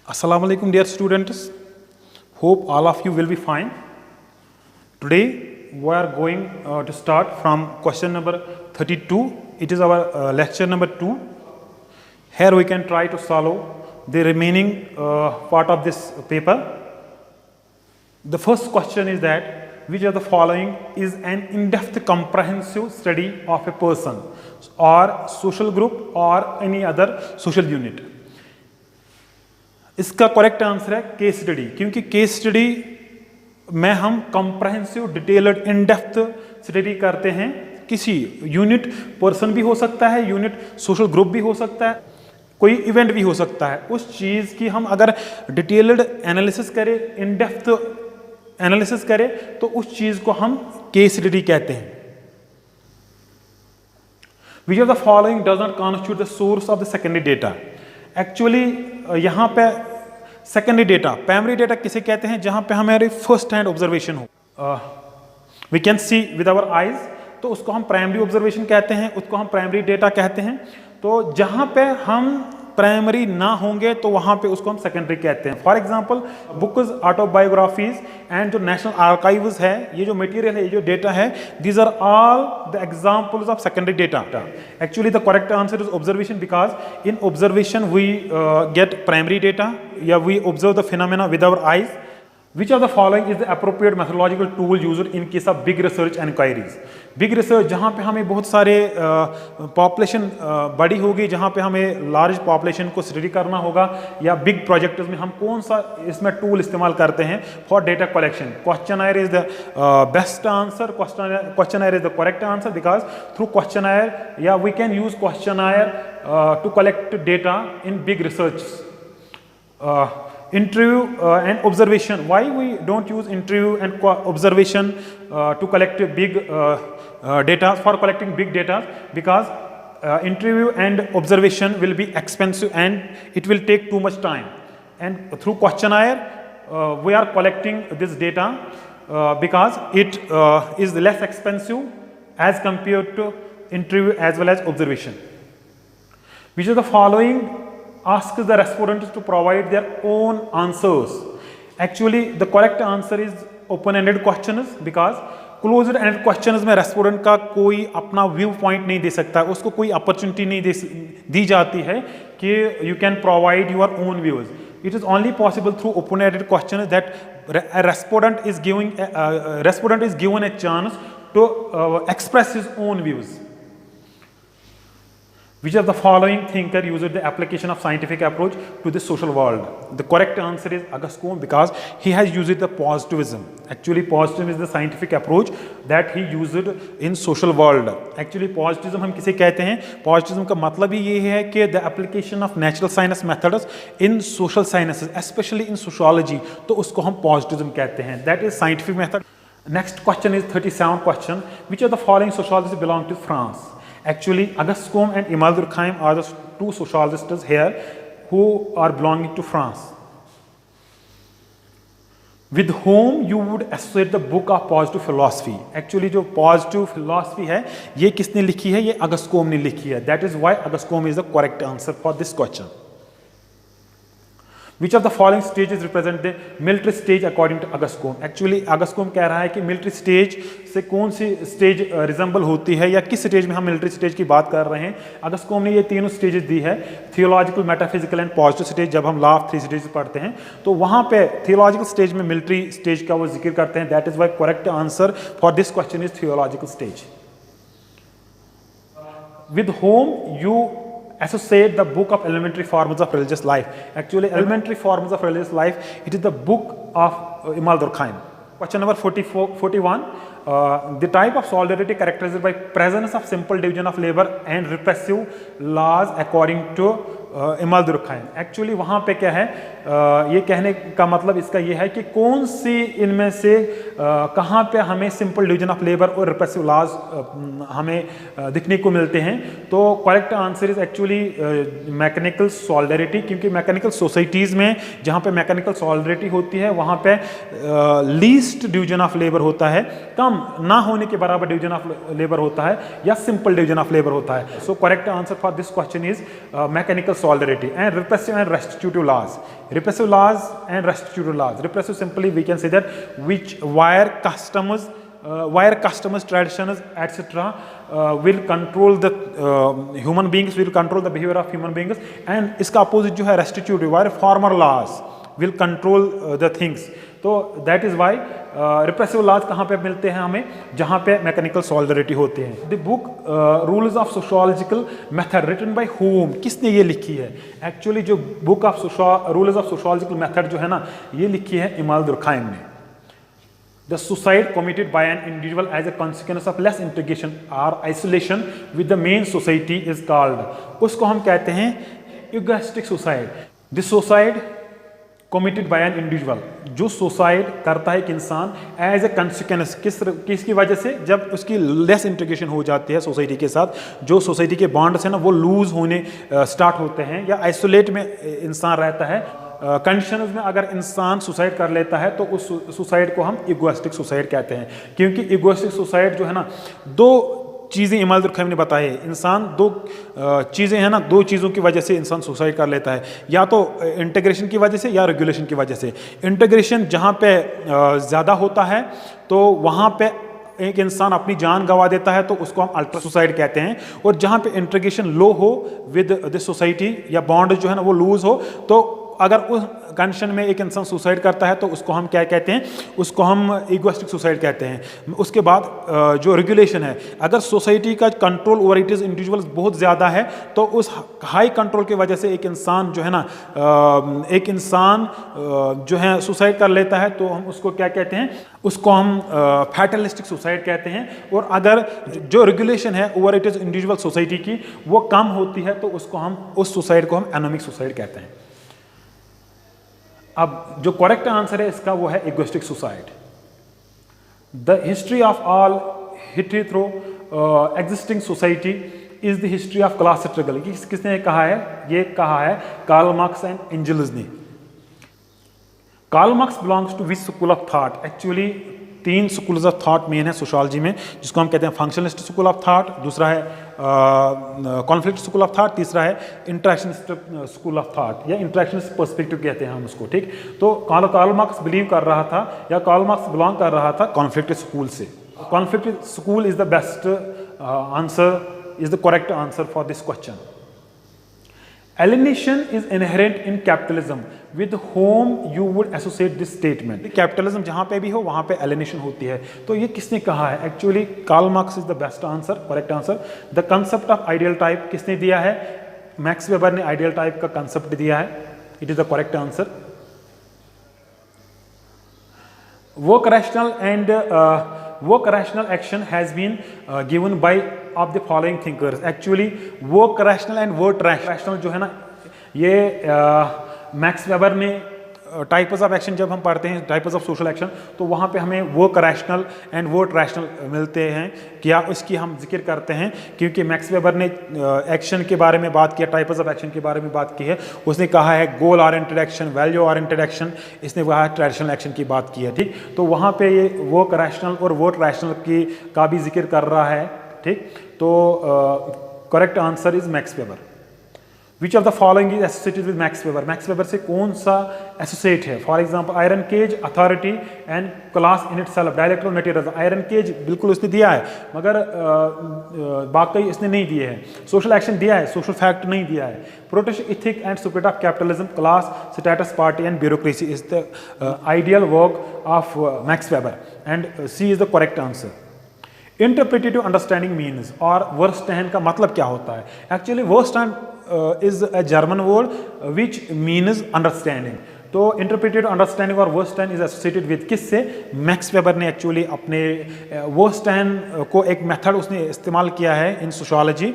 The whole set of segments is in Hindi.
Assalamu alaikum dear students. Hope all of you will be fine. Today we are going to start from question number 32. It is our lecture number 2. Here we can try to solve the remaining part of this paper. The first question is that which of the following is an in-depth comprehensive study of a person or social group or any other social unit. इसका करेक्ट आंसर है केस स्टडी, क्योंकि केस स्टडी में हम comprehensive detailed in depth study करते हैं. किसी यूनिट पर्सन भी हो सकता है, यूनिट सोशल ग्रुप भी हो सकता है, कोई इवेंट भी हो सकता है. उस चीज़ की हम अगर डिटेल्ड एनालिसिस करें, इन डेप्थ एनालिसिस करें, तो उस चीज़ को हम केस स्टडी कहते हैं. विच of the following does not constitute the source of the secondary data. Actually यहाँ पे सेकेंडरी डेटा, प्राइमरी डेटा किसे कहते हैं? जहाँ पे हमारी फर्स्ट हैंड ऑब्जर्वेशन हो, we can see with our eyes, तो उसको हम प्राइमरी ऑब्जर्वेशन कहते हैं, उसको हम प्राइमरी डेटा कहते हैं. तो जहाँ पे हम प्राइमरी ना होंगे तो वहाँ पे उसको हम सेकेंडरी कहते हैं. For example books, autobiographies and जो नेशनल आर्काइव्स है, ये जो मटेरियल है, ये जो डेटा है, these are all the examples of secondary data. Actually the correct answer is observation, because in observation we get primary data या we observe the phenomena with our eyes. Which of the following is the appropriate methodological tool used in case of big research enquiries? Big research, जहाँ पे हमें बहुत सारे पॉपुलेशन बड़ी होगी, जहाँ पे हमें लार्ज पॉपुलेशन को स्टडी करना होगा, या बिग प्रोजेक्ट्स में हम कौन सा इसमें टूल इस्तेमाल करते हैं for data collection? Questionnaire is the best answer. Questionnaire is the correct answer, because through questionnaire या we can use questionnaire to collect data in big research. Interview and observation. Why we don't use interview and observation to collect big data, for collecting big data? Because interview and observation will be expensive and it will take too much time. And through questionnaire we are collecting this data because it is less expensive as compared to interview as well as observation. Which of the following asks the respondents to provide their own answers? Actually the correct answer is open-ended questions, because closed-ended questions में रेस्पोंडेंट का कोई अपना व्यू पॉइंट नहीं दे सकता, उसको कोई अपॉर्चुनिटी नहीं दी जाती है कि you can provide your own views. It is only possible through open-ended questions that a respondent is given a chance to express his own views. Which of the following thinker used the application of scientific approach to the social world? The correct answer is Auguste Comte, because he has used the positivism. Actually positivism is the scientific approach that he used in social world. Actually positivism हम किसे कहते हैं? Positivism का मतलब ही ये है कि the application of natural science methods in social sciences, especially in sociology, तो उसको हम positivism कहते हैं. That is scientific method. Next question is 37 question. Which of the following sociologists belong to France? Actually, Auguste Comte and Emile Durkheim are the two sociologists here who are belonging to France. With whom you would associate the book of positive philosophy? Actually, जो positive philosophy है, ये किसने लिखी है? ये Auguste Comte ने लिखी है. That is why Auguste Comte is the correct answer for this question. Which of the following stages represent the military stage according to Auguste Comte? Actually Auguste Comte कह रहा है कि मिलिट्री स्टेज से कौन सी स्टेज रिजेंबल होती है, या किस स्टेज में हम मिलिट्री स्टेज की बात कर रहे हैं. Auguste Comte ने ये तीनों स्टेजेस दी है. Theological, metaphysical and positive stage. जब हम लॉ ऑफ थ्री स्टेज पढ़ते हैं तो वहाँ पे थियोलॉजिकल स्टेज में मिलिट्री स्टेज का वो जिक्र करते हैं. That is why correct answer for this question is theological stage. With whom you associate the book of elementary forms of religious life? Actually elementary forms of religious life, it is the book of Emile Durkheim. Question number 41. The type of solidarity characterized by presence of simple division of labor and repressive laws according to Emile Durkheim. Actually वहाँ पे क्या है, ये कहने का मतलब इसका ये है कि कौन सी इनमें से कहाँ पे हमें सिंपल डिवीजन ऑफ लेबर और रिप्रेसिव लॉज हमें दिखने को मिलते हैं. तो correct answer is actually mechanical solidarity, क्योंकि मैकेनिकल सोसाइटीज़ में जहाँ पे मैकेनिकल सॉलिडरिटी होती है वहाँ पे लीस्ट डिवीजन ऑफ लेबर होता है, कम ना होने के बराबर डिवीजन ऑफ लेबर होता है, या सिंपल डिवीजन ऑफ लेबर होता है. So correct answer for this question is mechanical solidarity, and repressive and restitutive laws. Repressive laws and restitutive laws. Repressive, simply we can say that which wire customs, traditions, etc. Will control the human beings, will control the behavior of human beings. And इसका opposite जो है restitutive, where former laws will control the things. तो that is why repressive laws कहाँ पे मिलते हैं हमें, जहाँ पे मैकेनिकल सॉलिडरिटी होती है. The book rules of sociological method written by whom, किसने ये लिखी है? एक्चुअली जो book of rules of sociological method जो है ना, ये लिखी है इमाल दुरखाइम ने. The suicide committed by an individual as a consequence of less integration or isolation with the main society is called, उसको हम कहते हैं egoistic suicide. This suicide committed by an individual, जो सुसाइड करता है एक इंसान एज ए कंसिक्वेंस, किसकी वजह से? जब उसकी लेस इंटीग्रेशन हो जाती है सोसाइटी के साथ, जो सोसाइटी के बॉन्ड्स हैं ना वो लूज होने स्टार्ट होते हैं, या आइसोलेट में इंसान रहता है. कंडीशंस में अगर इंसान सुसाइड कर लेता है तो उस सुसाइड को हम इगोइस्टिक सुसाइड कहते हैं. क्योंकि इगोइस्टिक सुसाइड जो है ना, दो चीज़ें इमाल दुरखाइम ने बताई है. इंसान दो चीज़ें हैं ना, दो चीज़ों की वजह से इंसान सुसाइड कर लेता है, या तो इंटीग्रेशन की वजह से या रेगुलेशन की वजह से. इंटीग्रेशन जहाँ पे ज़्यादा होता है तो वहाँ पे एक इंसान अपनी जान गंवा देता है, तो उसको हम अल्ट्रा सुसाइड कहते हैं. और जहाँ पे इंटीग्रेशन लो हो विद द सोसाइटी, या बॉन्ड जो है ना वो लूज हो, तो अगर उस कंडीशन में एक इंसान सुसाइड करता है तो उसको हम क्या कहते हैं? उसको हम इगोइस्टिक सुसाइड कहते हैं. उसके बाद जो रेगुलेशन है, अगर सोसाइटी का control over it is individuals बहुत ज़्यादा है, तो उस हाई कंट्रोल की वजह से एक इंसान जो है ना, जो है सुसाइड कर लेता है, तो हम उसको क्या कहते हैं? उसको हम फैटलिस्टिक सुसाइड कहते हैं. और अगर जो रेगुलेशन है over it is individual society की वो कम होती है, तो उसको हम उस सुसाइड को हम एनोमिक सुसाइड कहते हैं. अब जो करेक्ट आंसर है इसका वो है egoistic suicide. The history of all history through existing society is the history of class struggle. किसने कहा है? ये कहा है कार्ल मार्क्स एंड एंजेल्स ने. Karl Marx belongs to which school of thought? Actually 3 schools of thought main है सोशोलॉजी में, जिसको हम कहते हैं फंक्शनलिस्ट स्कूल ऑफ थॉट, दूसरा है कॉन्फ्लिक्ट स्कूल ऑफ थॉट, तीसरा है इंटरेक्शनिस्ट स्कूल ऑफ थॉट, या इंटरेक्शनिस्ट पर्सपेक्टिव कहते हैं हम उसको. ठीक, तो कार्ल मार्क्स बिलीव कर रहा था, या कार्ल मार्क्स बिलोंग कर रहा था कॉन्फ्लिक्ट स्कूल से. Conflict school is the best answer, is the correct answer for this question. Alienation is inherent in capitalism. With whom you would associate this statement? Capitalism जहाँ पे भी हो वहाँ पे alienation होती है. तो ये किसने कहा है? Actually Karl Marx is the best answer, correct answer. The concept of ideal type किसने दिया है? मैक्स वेबर ने आइडियल टाइप का कंसेप्ट दिया है. It is the correct answer. Work rational action has been given by of the following thinkers. Actually work rational and word rational जो है ना, ये मैक्स वेबर ने टाइप्स ऑफ एक्शन, जब हम पढ़ते हैं टाइप्स ऑफ सोशल एक्शन, तो वहाँ पे हमें work rational and word rational मिलते हैं. क्या इसकी हम जिक्र करते हैं? क्योंकि मैक्स वेबर ने एक्शन के बारे में बात किया, टाइप्स ऑफ एक्शन के बारे में बात की है. उसने कहा है goal oriented action, value oriented action, इसने कहा है ट्रेडिशनल एक्शन की बात की है. ठीक, तो वहाँ पे ये वर्क रैशनल और वर्ड रैशनल का भी जिक्र कर रहा है. ठीक, तो correct answer is Max weber. Which of the following is associated with Max Weber? Max Weber से कौन सा एसोसिएट है? For example iron cage, authority and class in itself, dialectical material. Iron cage बिल्कुल उसने दिया है, मगर बाकी इसने नहीं दिए हैं. सोशल एक्शन दिया है, सोशल फैक्ट नहीं दिया है. Protest ethic and spirit of capitalism, class status party and bureaucracy is the ideal work of Max Weber, and C is the correct answer. Interpretive understanding means, और वर्स्टहैंड का मतलब क्या होता है? Actually verstehen is a German word which means understanding. तो इंटरप्रेटिव अंडरस्टैंडिंग और वर्स्टहैंड इज एसोसिएटेड विद किससे? मैक्स वेबर ने एक्चुअली अपने वर्स्टहैंड को एक मेथड उसने इस्तेमाल किया है इन सोशियोलॉजी.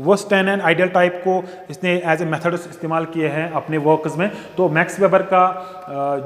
वर्स्टहैंड एंड आइडियल टाइप को इसने एज ए मेथड इस्तेमाल किए हैं अपने वर्क्स में. तो मैक्स वेबर का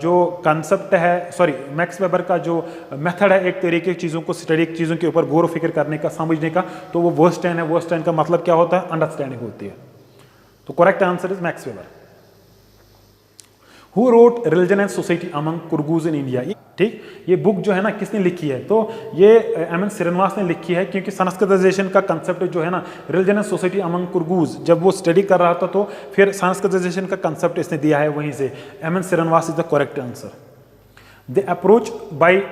जो कंसेप्ट है, मैक्स वेबर का जो मेथड है, एक तरीके की चीज़ों को स्टडी, चीज़ों के ऊपर गौर फिक्र करने का, समझने का, तो वो वर्स्टहैंड है. वर्स्टहैंड का मतलब क्या होता है? अंडरस्टैंडिंग होती है. तो correct answer is Max Weber. Who wrote religion and society among Coorgs in India. ठीक, ये बुक जो है ना किसने लिखी है, तो ये एम.एन. श्रीनिवास ने लिखी है, क्योंकि संस्कृताइजेशन का कंसेप्ट जो है ना रिलीजन एंड सोसाइटी अमंग कुर्गूज, जब वो स्टडी कर रहा था तो फिर संस्कृताइजेशन का कंसेप्ट इसने दिया है वहीं से। M N. Srinivas is the correct answer. The approach by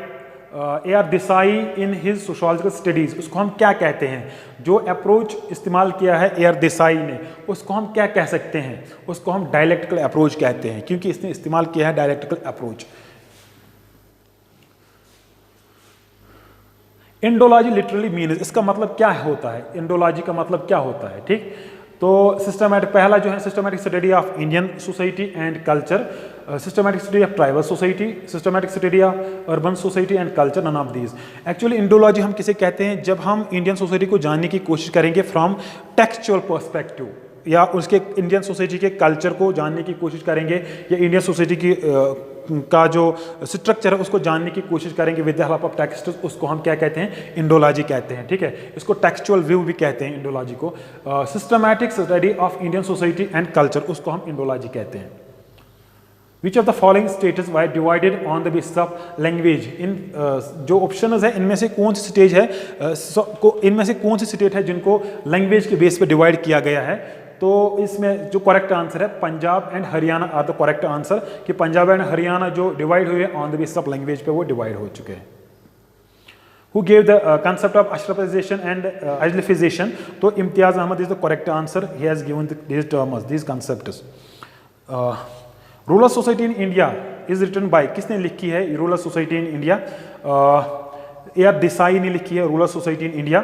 A.R. Desai in his sociological studies, उसको हम क्या कहते हैं? जो अप्रोच इस्तेमाल किया है A.R. देसाई ने, उसको हम क्या कह सकते हैं? उसको हम डायलेक्टिकल अप्रोच कहते हैं, क्योंकि इसने इस्तेमाल किया है dialectical approach. Indology literally means, इसका मतलब क्या होता है? इंडोलॉजी का मतलब क्या होता है? ठीक, तो सिस्टमैटिक, पहला जो है systematic study of Indian society and culture, systematic study of tribal society, systematic study of urban society and culture, none of these. Actually Indology हम किसे कहते हैं? जब हम इंडियन सोसाइटी को जानने की कोशिश करेंगे फ्रॉम टेक्सचुअल पर्सपेक्टिव, या उसके इंडियन सोसाइटी के कल्चर को जानने की कोशिश करेंगे, या इंडियन सोसाइटी की का जो स्ट्रक्चर है उसको जानने की कोशिश करेंगे with the help of text, उसको हम क्या कहते हैं? इंडोलॉजी कहते हैं। ठीक है, इसको टेक्सचुअल व्यू भी कहते हैं इंडोलॉजी को। Systematic study of Indian society and culture, उसको हम इंडोलॉजी कहते हैं। Which of the following states were divided on the basis of language? इन जो ऑप्शन है इनमें से कौन सी स्टेज है, इनमें से कौन सी स्टेट है जिनको लैंग्वेज के बेस पे डिवाइड किया गया है? तो इसमें जो करेक्ट आंसर है Punjab and Haryana are the correct answer, कि पंजाब एंड हरियाणा जो डिवाइड हुए on the basis of language पे वो डिवाइड हो चुके हैं। Who gave the concept of ashrafiization and ajlafization? तो Imtiaz Ahmad is the correct answer, he has given these terms, these concepts. Rural society in India is written by, किसने लिखी है rural society in India? A.R. Desai ने लिखी है rural society in India.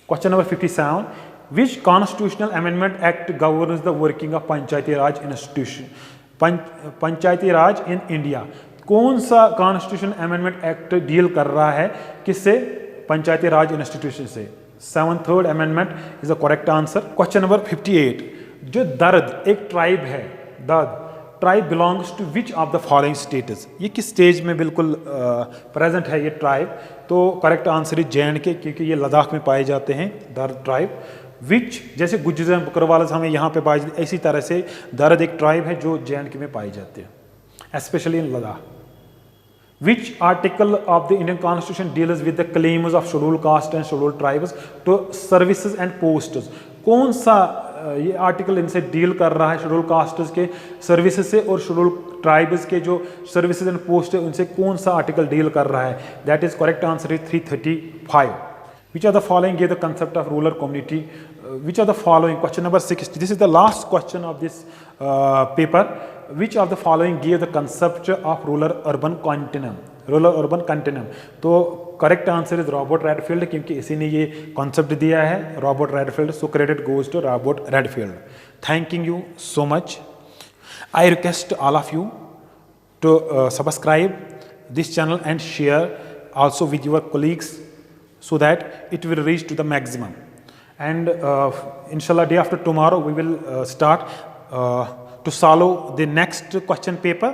Question number 57, which constitutional amendment act governs the working of panchayati raj institution, panchayati raj in India? कौन सा कॉन्स्टिट्यूशन अमेंडमेंट एक्ट डील कर रहा है किससे? पंचायती राज इंस्टीट्यूशन से। 7th amendment is the correct answer. Question number 58, जो दर्द एक ट्राइब है, Dard tribe belongs to which of the following states? ये किस स्टेज में बिल्कुल प्रेजेंट है ये ट्राइब? तो करेक्ट आंसर इज J&K, क्योंकि ये लद्दाख में पाए जाते हैं दर्द ट्राइब। विच, जैसे गुज्जर बकरवाल हमें यहाँ पे पाए जाते, इसी तरह से दर्द एक ट्राइब है जो J&K में पाए जाते हैं, specially in Ladakh. Which article of the Indian Constitution deals with the claims of scheduled caste and scheduled tribes to services and posts? कौन सा ये आर्टिकल इनसे डील कर रहा है शेड्यूल कास्ट्स के सर्विसेज से और शेड्यूल ट्राइब्स के जो सर्विसेज एंड पोस्ट है उनसे कौन सा आर्टिकल डील कर रहा है? That is correct answer is 335। Which of the following gave the concept of rural community? Which of the following, question number 60, this is the last question of this paper. Which of the following gave the concept of rural urban continuum? Rural urban continuum. तो correct answer is Robert Redfield, क्योंकि इसी ने ये कॉन्सेप्ट दिया है, Robert Redfield. So credit goes to Robert Redfield. Thanking you so much. I request all of you to subscribe this channel and share also with your colleagues so that it will reach to the maximum. And inshallah day after tomorrow we will start to solve the next question paper.